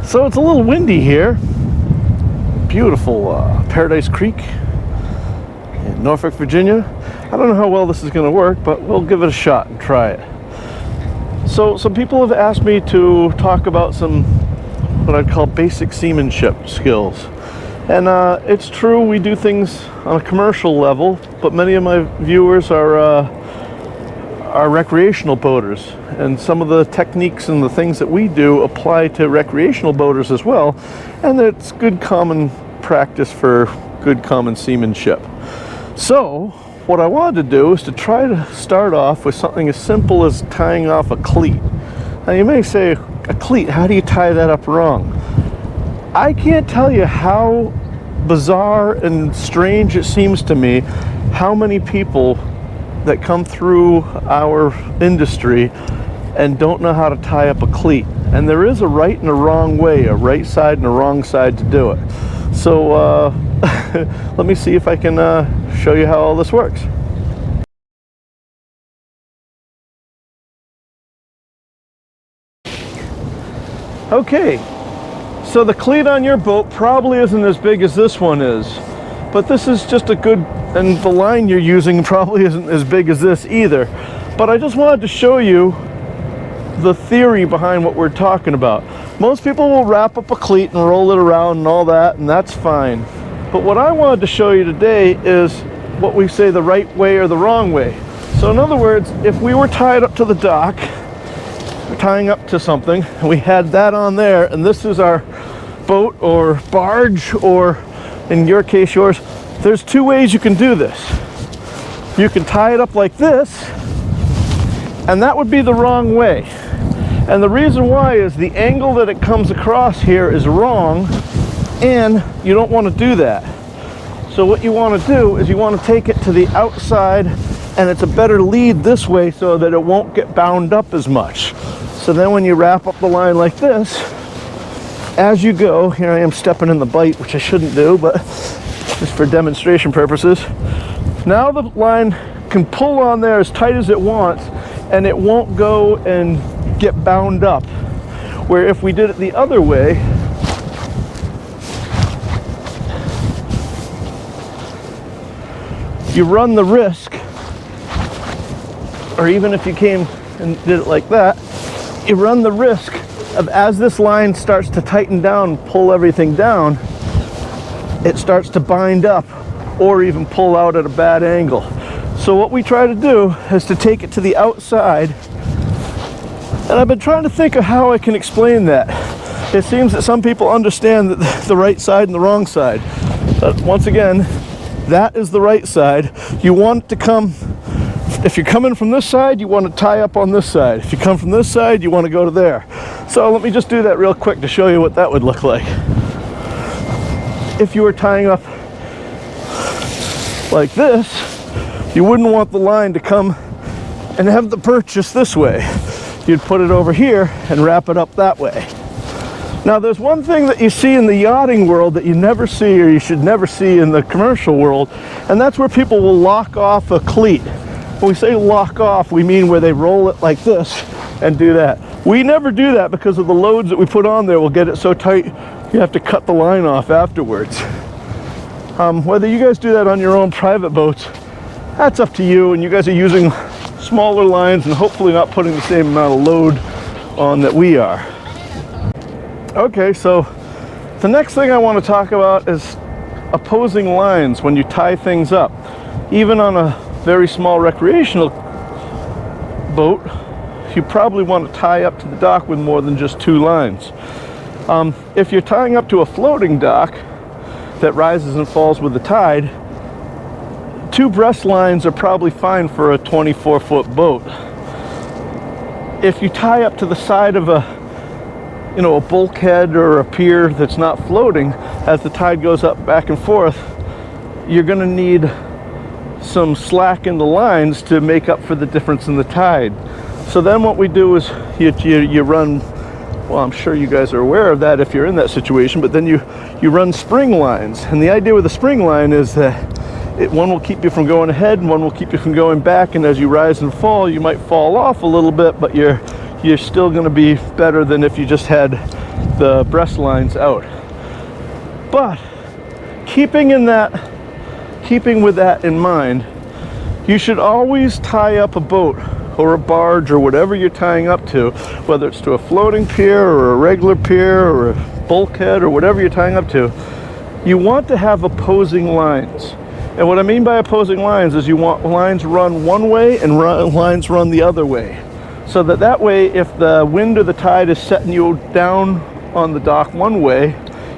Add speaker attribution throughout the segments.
Speaker 1: So it's a little windy here. Beautiful Paradise Creek in Norfolk, Virginia. I don't know how well this is going to work, but we'll give it a shot and try it. So some people have asked me to talk about some what I'd call basic seamanship skills. And it's true, we do things on a commercial level, but many of my viewers are recreational boaters, and some of the techniques and the things that we do apply to recreational boaters as well, and it's good common practice for good common seamanship. So what I wanted to do is to try to start off with something as simple as tying off a cleat. Now you may say, a cleat, how do you tie that up wrong? I can't tell you how bizarre and strange it seems to me how many people that come through our industry and don't know how to tie up a cleat. And there is a right and a wrong way, a right side and a wrong side to do it. So let me see if I can show you how all this works. Okay, so the cleat on your boat probably isn't as big as this one is, but this is just a good, and the line you're using probably isn't as big as this either. But I just wanted to show you the theory behind what we're talking about. Most people will wrap up a cleat and roll it around and all that, and that's fine. But what I wanted to show you today is what we say the right way or the wrong way. So in other words, if we were tied up to the dock, tying up to something, and we had that on there, and this is our boat or barge, or in your case yours, there's two ways you can do this. You can tie it up like this, and that would be the wrong way. And the reason why is the angle that it comes across here is wrong, and you don't want to do that. So what you want to do is you want to take it to the outside, and it's a better lead this way so that it won't get bound up as much. So then when you wrap up the line like this, as you go, here I am stepping in the bite, which I shouldn't do, but just for demonstration purposes. Now the line can pull on there as tight as it wants, and it won't go and get bound up. Where if we did it the other way, you run the risk, or even if you came and did it like that, you run the risk of, as this line starts to tighten down and pull everything down, it starts to bind up or even pull out at a bad angle. So what we try to do is to take it to the outside, and I've been trying to think of how I can explain that. It seems that some people understand that the right side and the wrong side, but once again, that is the right side. You want it to come, if you're coming from this side, you want to tie up on this side. If you come from this side, you want to go to there. So let me just do that real quick to show you what that would look like. If you were tying up like this, you wouldn't want the line to come and have the purchase this way. You'd put it over here and wrap it up that way. Now there's one thing that you see in the yachting world that you never see, or you should never see in the commercial world, and that's where people will lock off a cleat. When we say lock off, we mean where they roll it like this and do that. We never do that because of the loads that we put on there will get it so tight you have to cut the line off afterwards. Whether you guys do that on your own private boats, that's up to you, and you guys are using smaller lines and hopefully not putting the same amount of load on that we are. Okay, so the next thing I want to talk about is opposing lines when you tie things up. Even on a very small recreational boat, you probably want to tie up to the dock with more than just two lines. If you're tying up to a floating dock that rises and falls with the tide, two breast lines are probably fine for a 24-foot boat. If you tie up to the side of a bulkhead or a pier that's not floating, as the tide goes up back and forth, you're going to need some slack in the lines to make up for the difference in the tide. So then what we do is you run, well, I'm sure you guys are aware of that if you're in that situation, but then you run spring lines. And the idea with a spring line is that one will keep you from going ahead and one will keep you from going back, and as you rise and fall, you might fall off a little bit, but you you're still going to be better than if you just had the breast lines out. But keeping with that in mind, you should always tie up a boat or a barge or whatever you're tying up to, whether it's to a floating pier or a regular pier or a bulkhead or whatever you're tying up to. You want to have opposing lines. And what I mean by opposing lines is you want lines run one way and lines run the other way. So that way, if the wind or the tide is setting you down on the dock one way,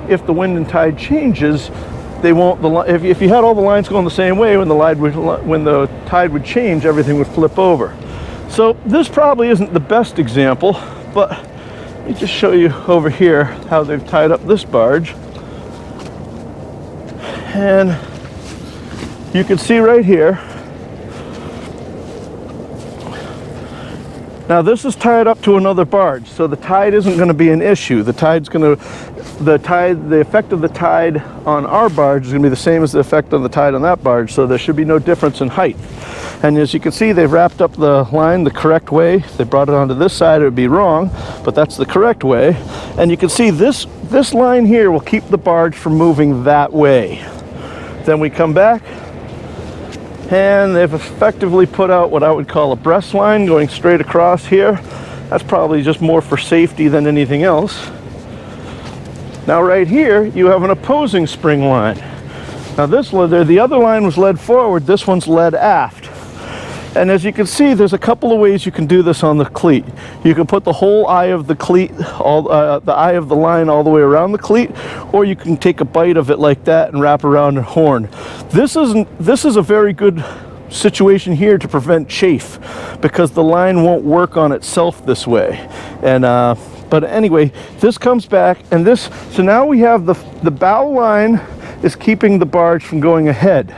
Speaker 1: if the wind and tide changes, they won't. If you had all the lines going the same way, when the tide would change, everything would flip over. So this probably isn't the best example, but let me just show you over here how they've tied up this barge. And you can see right here. Now this is tied up to another barge, so the tide isn't going to be an issue. The effect of the tide on our barge is going to be the same as the effect of the tide on that barge, so there should be no difference in height. And as you can see, they've wrapped up the line the correct way. If they brought it onto this side, it would be wrong, but that's the correct way. And you can see this line here will keep the barge from moving that way. Then we come back, and they've effectively put out what I would call a breast line going straight across here. That's probably just more for safety than anything else. Now right here, you have an opposing spring line. Now the other line was led forward, this one's led aft. And as you can see, there's a couple of ways you can do this on the cleat. You can put the whole eye of the cleat, the eye of the line all the way around the cleat, or you can take a bite of it like that and wrap around a horn. This is a very good situation here to prevent chafe, because the line won't work on itself this way. And but anyway, this comes back, and so now we have the bow line is keeping the barge from going ahead.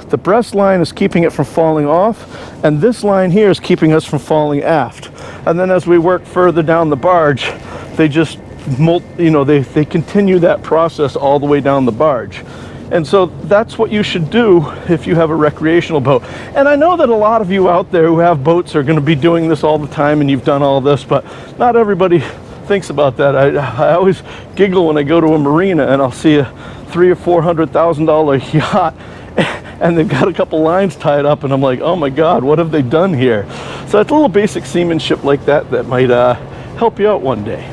Speaker 1: The breast line is keeping it from falling off, and this line here is keeping us from falling aft. And then as we work further down the barge, they just, they continue that process all the way down the barge. And so that's what you should do if you have a recreational boat. And I know that a lot of you out there who have boats are going to be doing this all the time, and you've done all this, but not everybody thinks about that. I always giggle when I go to a marina and I'll see a $300,000 or $400,000 yacht, and they've got a couple lines tied up, and I'm like, oh my God, what have they done here? So it's a little basic seamanship like that might help you out one day.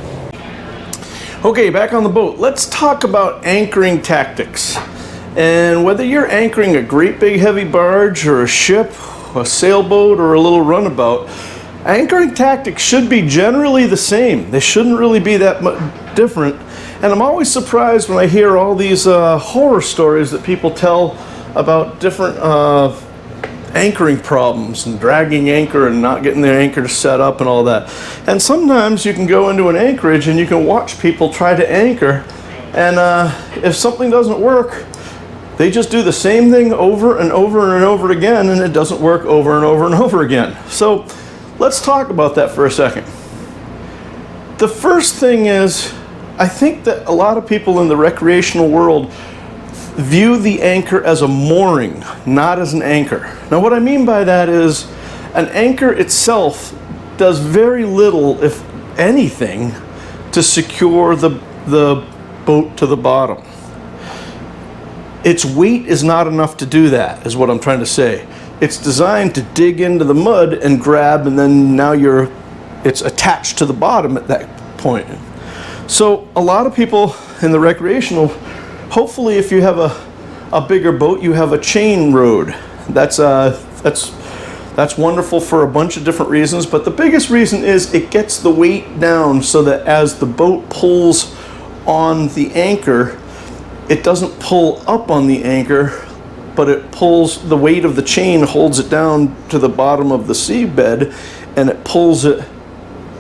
Speaker 1: Okay, back on the boat. Let's talk about anchoring tactics. And whether you're anchoring a great big heavy barge or a ship, a sailboat, or a little runabout, anchoring tactics should be generally the same. They shouldn't really be that much different. And I'm always surprised when I hear all these horror stories that people tell about different anchoring problems and dragging anchor and not getting their anchor set up and all that. And sometimes you can go into an anchorage and you can watch people try to anchor, and if something doesn't work, they just do the same thing over and over and over again, and it doesn't work over and over and over again. So let's talk about that for a second. The first thing is, I think that a lot of people in the recreational world view the anchor as a mooring, not as an anchor. Now what I mean by that is, an anchor itself does very little, if anything, to secure the boat to the bottom. Its weight is not enough to do that, is what I'm trying to say. It's designed to dig into the mud and grab, and then now it's attached to the bottom at that point. So a lot of people in the recreational, hopefully if you have a bigger boat, you have a chain rode. That's wonderful for a bunch of different reasons, but the biggest reason is it gets the weight down so that as the boat pulls on the anchor, it doesn't pull up on the anchor, but it pulls, the weight of the chain holds it down to the bottom of the seabed, and it pulls it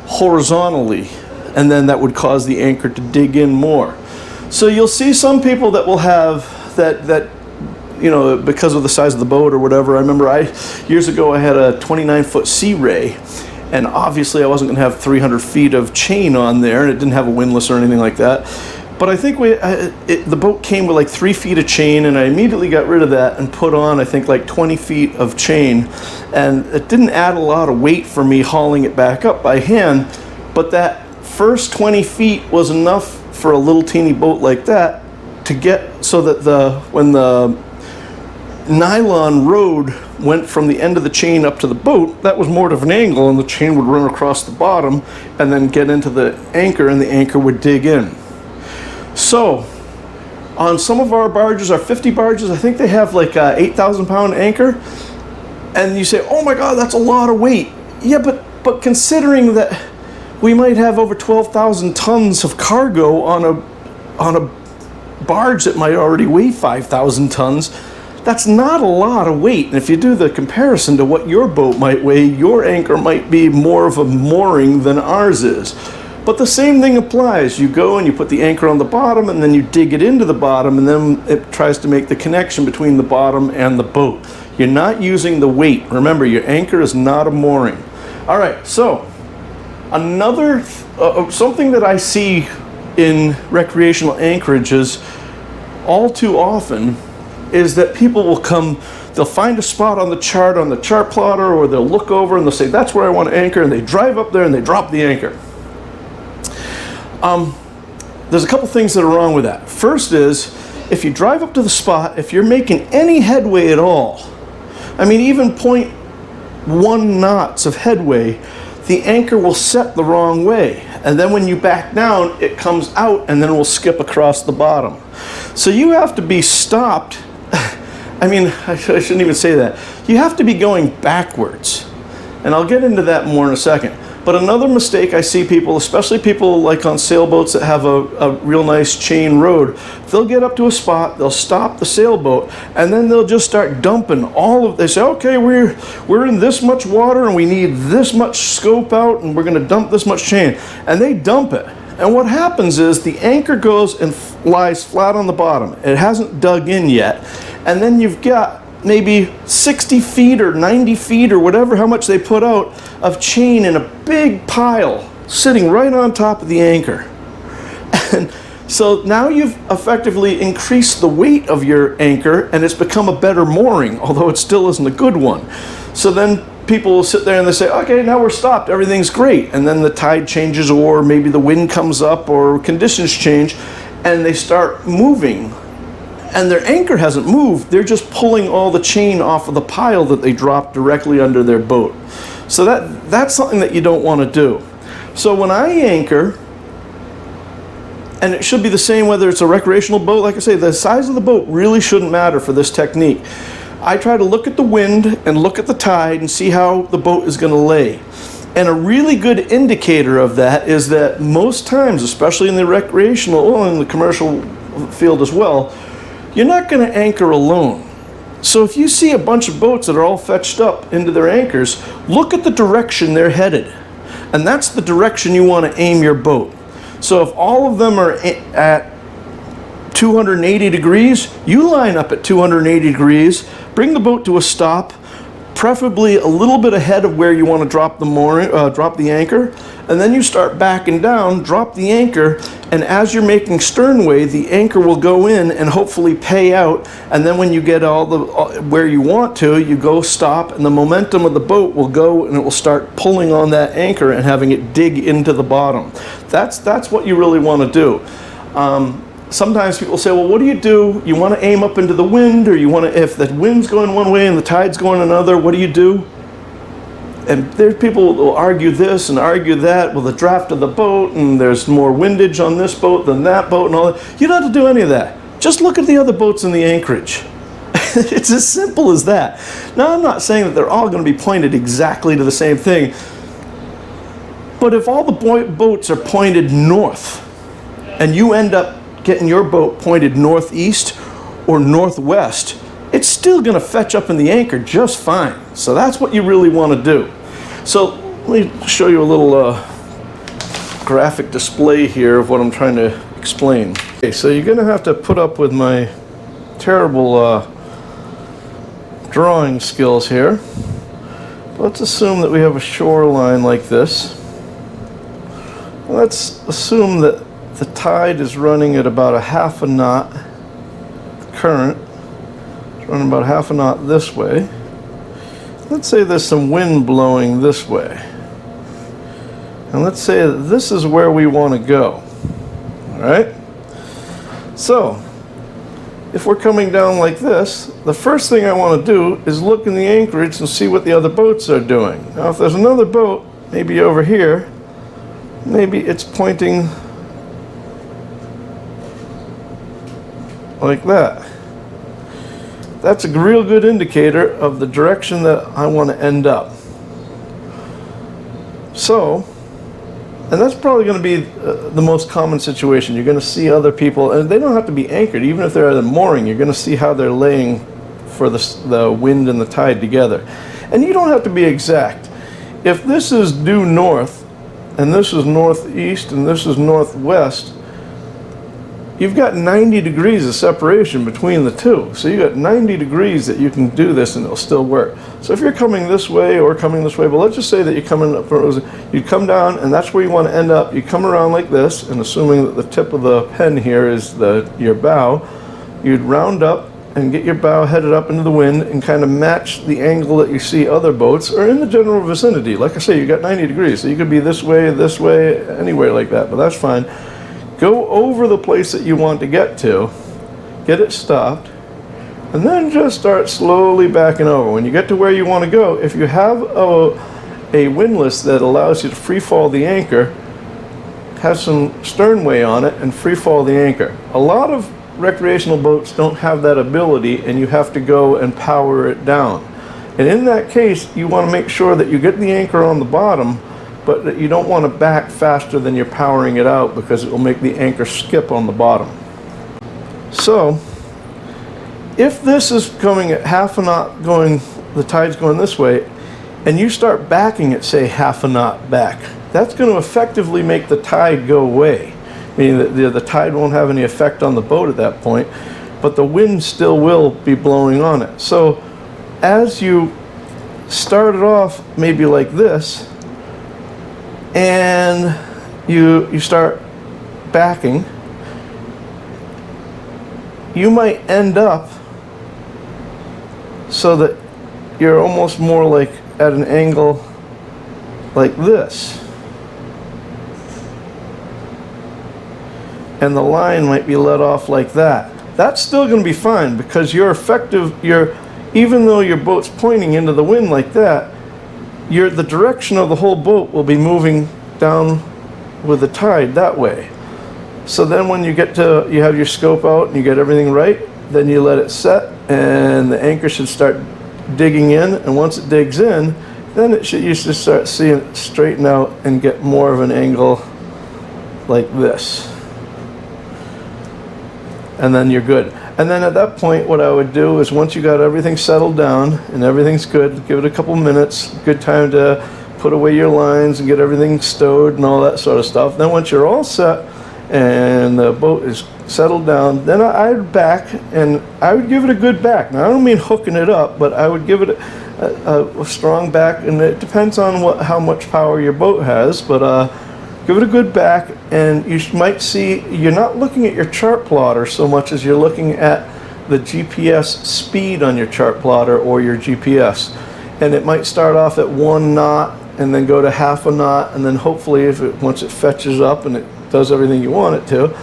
Speaker 1: horizontally, and then that would cause the anchor to dig in more. So you'll see some people that will have that because of the size of the boat or whatever. I remember years ago I had a 29-foot Sea Ray, and obviously I wasn't going to have 300 feet of chain on there, and it didn't have a windlass or anything like that. But I think the boat came with like 3 feet of chain, and I immediately got rid of that and put on, I think, like 20 feet of chain. And it didn't add a lot of weight for me hauling it back up by hand, But that first 20 feet was enough for a little teeny boat like that to get so that when the nylon rode went from the end of the chain up to the boat, that was more of an angle, and the chain would run across the bottom and then get into the anchor, and the anchor would dig in. So on some of our barges, our 50 barges, I think they have like a 8,000 pound anchor, and you say, oh my god, that's a lot of weight. Yeah, but considering that we might have over 12,000 tons of cargo on a barge that might already weigh 5,000 tons, that's not a lot of weight. And if you do the comparison to what your boat might weigh, your anchor might be more of a mooring than ours is. But the same thing applies. You go and you put the anchor on the bottom, and then you dig it into the bottom, and then it tries to make the connection between the bottom and the boat. You're not using the weight. Remember, your anchor is not a mooring. All right, so another something that I see in recreational anchorages all too often is that people will come, they'll find a spot on the chart plotter, or they'll look over and they'll say, that's where I want to anchor, and they drive up there and they drop the anchor. There's a couple things that are wrong with that. First is, if you drive up to the spot, if you're making any headway at all, I mean even 0.1 knots of headway, the anchor will set the wrong way. And then when you back down, it comes out and then it will skip across the bottom. So you have to be stopped. I mean, I shouldn't even say that. You have to be going backwards. And I'll get into that more in a second. But another mistake I see people, especially people like on sailboats that have a real nice chain rode, they'll get up to a spot, they'll stop the sailboat, and then they'll just start dumping they say, okay, we're in this much water and we need this much scope out and we're going to dump this much chain. And they dump it. And what happens is the anchor goes and lies flat on the bottom. It hasn't dug in yet. And then you've got maybe 60 feet or 90 feet or whatever, how much they put out of chain in a big pile sitting right on top of the anchor. And so now you've effectively increased the weight of your anchor, and it's become a better mooring, although it still isn't a good one. So then people will sit there and they say, okay, now we're stopped, everything's great. And then the tide changes, or maybe the wind comes up, or conditions change, and they start moving. And their anchor hasn't moved, they're just pulling all the chain off of the pile that they dropped directly under their boat. So that's something that you don't want to do. So when I anchor, and it should be the same whether it's a recreational boat, like I say, the size of the boat really shouldn't matter for this technique. I try to look at the wind and look at the tide and see how the boat is going to lay. And a really good indicator of that is that most times, especially in the recreational, well, in the commercial field as well, you're not going to anchor alone. So if you see a bunch of boats that are all fetched up into their anchors, look at the direction they're headed. And that's the direction you want to aim your boat. So if all of them are at 280 degrees, you line up at 280 degrees, bring the boat to a stop, preferably a little bit ahead of where you want to drop the anchor, and then you start backing down, drop the anchor, and as you're making sternway, the anchor will go in and hopefully pay out, and then when you get where you want to, you go stop, and the momentum of the boat will go and it will start pulling on that anchor and having it dig into the bottom. That's what you really want to do. Sometimes people say, well, what do? You want to aim up into the wind, or if the wind's going one way and the tide's going another, what do you do? And there's people who will argue this and argue that, well, the draft of the boat, and there's more windage on this boat than that boat and all that. You don't have to do any of that. Just look at the other boats in the anchorage. It's as simple as that. Now, I'm not saying that they're all going to be pointed exactly to the same thing, but if all the boats are pointed north, and you end up getting your boat pointed northeast or northwest, it's still going to fetch up in the anchor just fine. So that's what you really want to do. So let me show you a little graphic display here of what I'm trying to explain. Okay, so you're going to have to put up with my terrible drawing skills here. Let's assume that we have a shoreline like this. Let's assume that the tide is running at about a half a knot. The current is running about half a knot this way. Let's say there's some wind blowing this way. And let's say that this is where we want to go. All right? So, if we're coming down like this, the first thing I want to do is look in the anchorage and see what the other boats are doing. Now, if there's another boat, maybe over here, maybe it's pointing like that. That's a real good indicator of the direction that I want to end up. So, and that's probably going to be the most common situation. You're going to see other people, and they don't have to be anchored. Even if they're at a mooring, you're going to see how they're laying for the wind and the tide together. And you don't have to be exact. If this is due north, and this is northeast, and this is northwest, you've got 90 degrees of separation between the two. So you've got 90 degrees that you can do this and it'll still work. So if you're coming this way or coming this way, but let's just say that you're coming up, you come down and that's where you want to end up. You come around like this, and assuming that the tip of the pen here is your bow, you'd round up and get your bow headed up into the wind and kind of match the angle that you see other boats or in the general vicinity. Like I say, you got 90 degrees, so you could be this way, anywhere like that, but that's fine. Go over the place that you want to get to, get it stopped, and then just start slowly backing over. When you get to where you want to go, if you have a windlass that allows you to free fall the anchor, have some sternway on it and free fall the anchor. A lot of recreational boats don't have that ability, and you have to go and power it down. And in that case, you want to make sure that you get the anchor on the bottom, but that you don't want to back faster than you're powering it out, because it will make the anchor skip on the bottom. So, if this is coming at half a knot, the tide's going this way, and you start backing it, say half a knot back, that's going to effectively make the tide go away. Meaning that the tide won't have any effect on the boat at that point, but the wind still will be blowing on it. So, as you start it off maybe like this, and you start backing, you might end up so that you're almost more like at an angle like this. And the line might be let off like that. That's still going to be fine, because even though your boat's pointing into the wind like that, the direction of the whole boat will be moving down with the tide that way. So then when you have your scope out and you get everything right, then you let it set, and the anchor should start digging in, and once it digs in, then you should start seeing it straighten out and get more of an angle like this. And then you're good. And then at that point, what I would do is, once you got everything settled down and everything's good, give it a couple minutes, good time to put away your lines and get everything stowed and all that sort of stuff. Then once you're all set and the boat is settled down, then I'd back, and I would give it a good back. Now, I don't mean hooking it up, but I would give it a strong back, and it depends on how much power your boat has, but give it a good back, and you might see you're not looking at your chart plotter so much as you're looking at the GPS speed on your chart plotter or your GPS. And it might start off at 1 knot and then go to half a knot, and then hopefully once it fetches up and it does everything you want it to,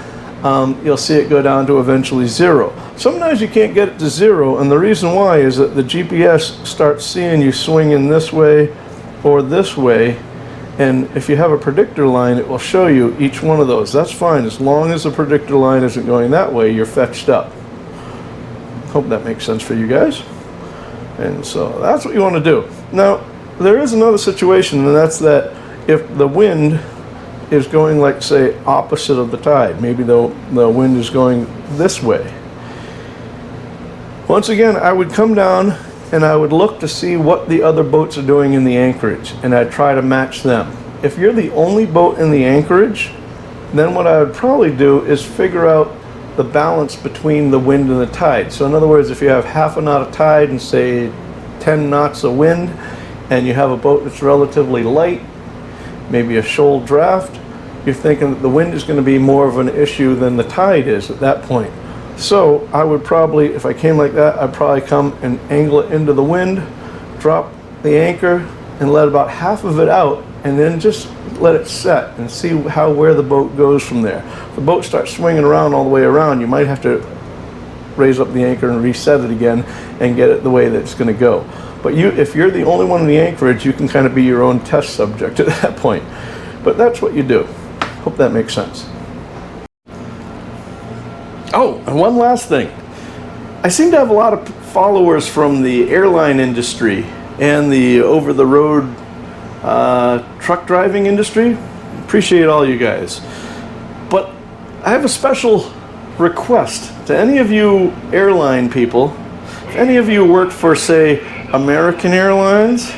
Speaker 1: you'll see it go down to eventually 0. Sometimes you can't get it to 0, and the reason why is that the GPS starts seeing you swinging this way or this way. And if you have a predictor line, it will show you each one of those. That's fine. As long as the predictor line isn't going that way, you're fetched up. Hope that makes sense for you guys. And so that's what you want to do. Now, there is another situation, and that's that if the wind is going, like, say, opposite of the tide, maybe the wind is going this way. Once again, I would come down and I would look to see what the other boats are doing in the anchorage, and I'd try to match them. If you're the only boat in the anchorage, then what I would probably do is figure out the balance between the wind and the tide. So in other words, if you have half a knot of tide and say 10 knots of wind, and you have a boat that's relatively light, maybe a shoal draft, you're thinking that the wind is going to be more of an issue than the tide is at that point. So I would probably, if I came like that, I'd probably come and angle it into the wind, drop the anchor, and let about half of it out, and then just let it set and see where the boat goes from there. If the boat starts swinging around all the way around, you might have to raise up the anchor and reset it again and get it the way that it's going to go. But if you're the only one in the anchorage, you can kind of be your own test subject at that point. But that's what you do. Hope that makes sense. Oh, and one last thing. I seem to have a lot of followers from the airline industry and the over-the-road truck driving industry. Appreciate all you guys. But I have a special request to any of you airline people. If any of you work for, say, American Airlines,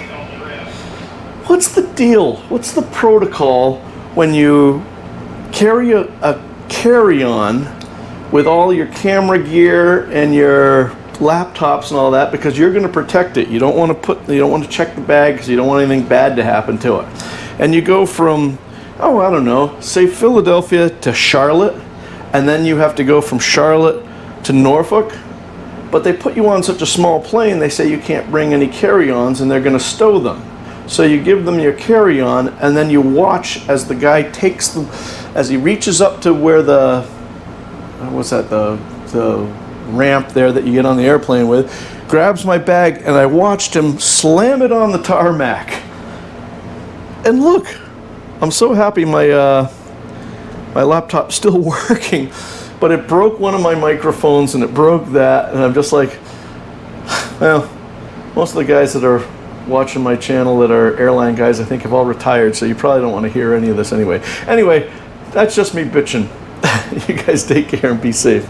Speaker 1: what's the deal? What's the protocol when you carry a carry-on with all your camera gear and your laptops and all that, because you're going to protect it. You don't want to check the bag because you don't want anything bad to happen to it. And you go from, oh, I don't know, say Philadelphia to Charlotte, and then you have to go from Charlotte to Norfolk. But they put you on such a small plane, they say you can't bring any carry-ons and they're going to stow them. So you give them your carry-on, and then you watch as the guy takes them, as he reaches up to where the, what's that, the ramp there that you get on the airplane with, grabs my bag, and I watched him slam it on the tarmac. And look, I'm so happy my laptop's still working, but it broke one of my microphones and it broke that, and I'm just like, well, most of the guys that are watching my channel that are airline guys, I think, have all retired, so you probably don't want to hear any of this anyway. Anyway, that's just me bitching. You guys take care and be safe.